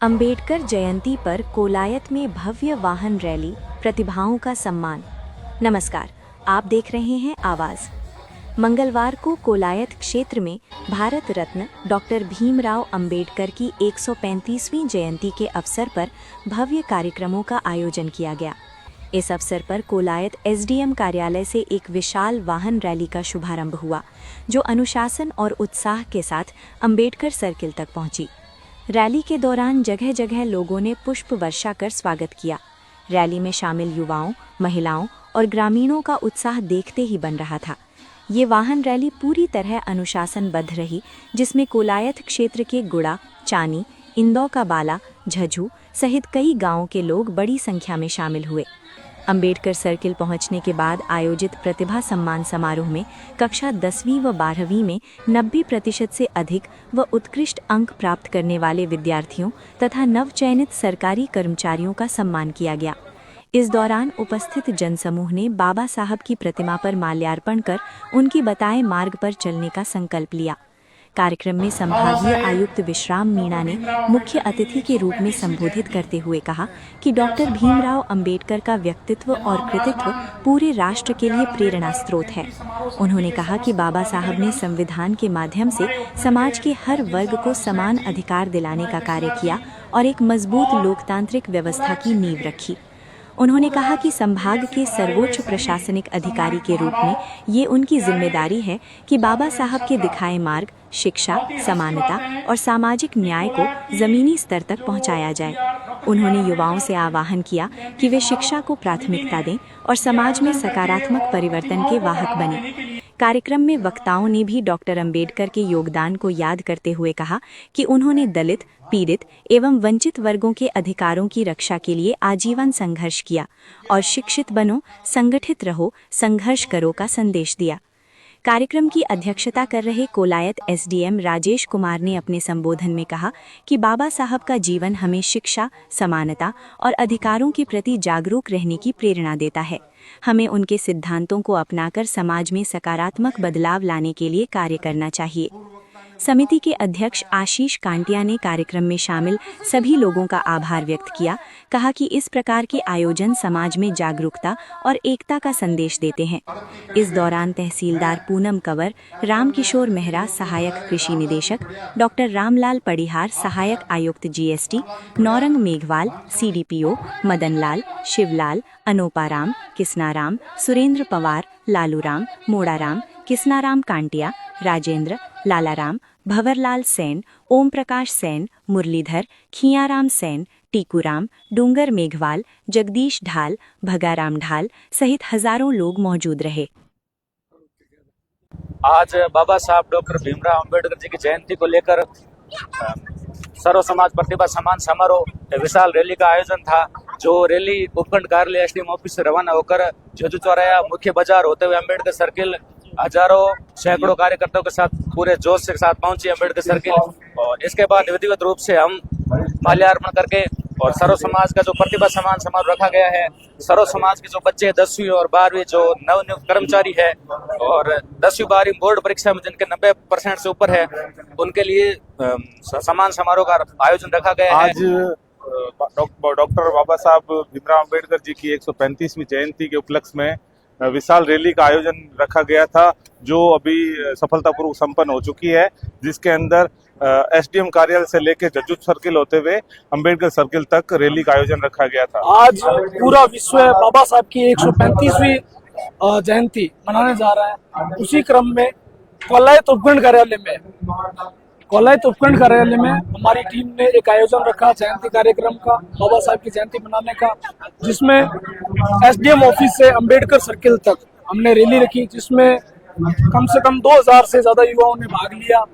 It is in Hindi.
अंबेडकर जयंती पर कोलायत में भव्य वाहन रैली, प्रतिभाओं का सम्मान। नमस्कार, आप देख रहे हैं आवाज़। मंगलवार को कोलायत क्षेत्र में भारत रत्न डॉक्टर भीमराव अंबेडकर की 135वीं जयंती के अवसर पर भव्य कार्यक्रमों का आयोजन किया गया। इस अवसर पर कोलायत एसडीएम कार्यालय से एक विशाल वाहन रैली का शुभारंभ हुआ, जो अनुशासन और उत्साह के साथ अंबेडकर सर्किल तक पहुंची। रैली के दौरान जगह जगह लोगों ने पुष्प वर्षा कर स्वागत किया। रैली में शामिल युवाओं, महिलाओं और ग्रामीणों का उत्साह देखते ही बन रहा था। ये वाहन रैली पूरी तरह अनुशासनबद्ध रही, जिसमें कोलायत क्षेत्र के गुड़ा, चानी, इंदौ का बाला, झझू सहित कई गांवों के लोग बड़ी संख्या में शामिल हुए। अंबेडकर सर्किल पहुंचने के बाद आयोजित प्रतिभा सम्मान समारोह में कक्षा 10वीं व 12वीं में 90% से अधिक व उत्कृष्ट अंक प्राप्त करने वाले विद्यार्थियों तथा नवचयनित सरकारी कर्मचारियों का सम्मान किया गया। इस दौरान उपस्थित जनसमूह ने बाबा साहब की प्रतिमा पर माल्यार्पण कर उनकी बताए मार्ग पर चलने का संकल्प लिया। कार्यक्रम में संभागीय आयुक्त विश्राम मीणा ने मुख्य अतिथि के रूप में संबोधित करते हुए कहा कि डॉक्टर भीमराव अंबेडकर का व्यक्तित्व और कृतित्व पूरे राष्ट्र के लिए प्रेरणा स्रोत है। उन्होंने कहा कि बाबा साहब ने संविधान के माध्यम से समाज के हर वर्ग को समान अधिकार दिलाने का कार्य किया और एक मजबूत लोकतांत्रिक व्यवस्था की नींव रखी। उन्होंने कहा कि संभाग के सर्वोच्च प्रशासनिक अधिकारी के रूप में ये उनकी जिम्मेदारी है कि बाबा साहब के दिखाए मार्ग, शिक्षा, समानता और सामाजिक न्याय को जमीनी स्तर तक पहुंचाया जाए। उन्होंने युवाओं से आह्वान किया कि वे शिक्षा को प्राथमिकता दें और समाज में सकारात्मक परिवर्तन के वाहक बने। कार्यक्रम में वक्ताओं ने भी डॉक्टर अंबेडकर के योगदान को याद करते हुए कहा कि उन्होंने दलित, पीड़ित एवं वंचित वर्गों के अधिकारों की रक्षा के लिए आजीवन संघर्ष किया और शिक्षित बनो, संगठित रहो, संघर्ष करो का संदेश दिया। कार्यक्रम की अध्यक्षता कर रहे कोलायत एसडीएम राजेश कुमार ने अपने संबोधन में कहा कि बाबा साहब का जीवन हमें शिक्षा, समानता और अधिकारों के प्रति जागरूक रहने की प्रेरणा देता है। हमें उनके सिद्धांतों को अपनाकर समाज में सकारात्मक बदलाव लाने के लिए कार्य करना चाहिए। समिति के अध्यक्ष आशीष कांटिया ने कार्यक्रम में शामिल सभी लोगों का आभार व्यक्त किया। कहा कि इस प्रकार के आयोजन समाज में जागरूकता और एकता का संदेश देते हैं। इस दौरान तहसीलदार पूनम कंवर, रामकिशोर मेहरा सहायक कृषि निदेशक, डॉक्टर रामलाल पड़िहार सहायक आयुक्त जीएसटी, नौरंग मेघवाल सीडीपीओ, मदनलाल, शिवलाल, अनोपाराम, किस्नाराम, सुरेंद्र पवार, लालूराम, मोड़ाराम, किस्नाराम कांटिया, राजेंद्र, लालाराम, भंवरलाल सेन, ओम प्रकाश सेन, मुरलीधर, खियाराम सेन, टीकूराम, डूंगर मेघवाल, जगदीश ढाल, भगाराम ढाल सहित हजारों लोग मौजूद रहे। आज बाबा साहब डॉक्टर भीमराव अंबेडकर जी की जयंती को लेकर सर्व समाज प्रतिभा सम्मान समारोह विशाल रैली का आयोजन था, जो रैली उपखंड कार्यालय एसडीएम ऑफिस से रवाना होकर झज्जू चौराहा मुख्य बाजार होते हुए अंबेडकर सर्किल हजारों सैकड़ों कार्यकर्ताओं के साथ पूरे जोश के साथ पहुंची अंबेडकर सर्किल। और इसके बाद विधिवत रूप से हम माल्यार्पण करके और सर्व समाज का जो प्रतिभा सम्मान समारोह रखा गया है, सर्व समाज के जो बच्चे 10वीं और 12वीं जो नवनियुक्त कर्मचारी है और 10वीं 12वीं बोर्ड परीक्षा में जिनके 90% से ऊपर है, उनके लिए सम्मान समारोह का आयोजन रखा गया है। आज डॉक्टर बाबा साहब भीमराव अंबेडकर जी की 135वीं जयंती के उपलक्ष्य में विशाल रैली का आयोजन रखा गया था, जो अभी सफलतापूर्वक संपन्न हो चुकी है, जिसके अंदर एसडीएम कार्यालय से लेकर झज्जू सर्किल होते हुए अंबेडकर सर्किल तक रैली का आयोजन रखा गया था। आज पूरा विश्व बाबा साहब की 135वीं जयंती मनाने जा रहा है। उसी क्रम में कोलायत उपखंड कार्यालय में हमारी टीम ने एक आयोजन रखा जयंती कार्यक्रम का, बाबा साहब की जयंती मनाने का, जिसमें एसडीएम ऑफिस से अंबेडकर सर्किल तक हमने रैली रखी, जिसमें कम से कम 2000 से ज्यादा युवाओं ने भाग लिया।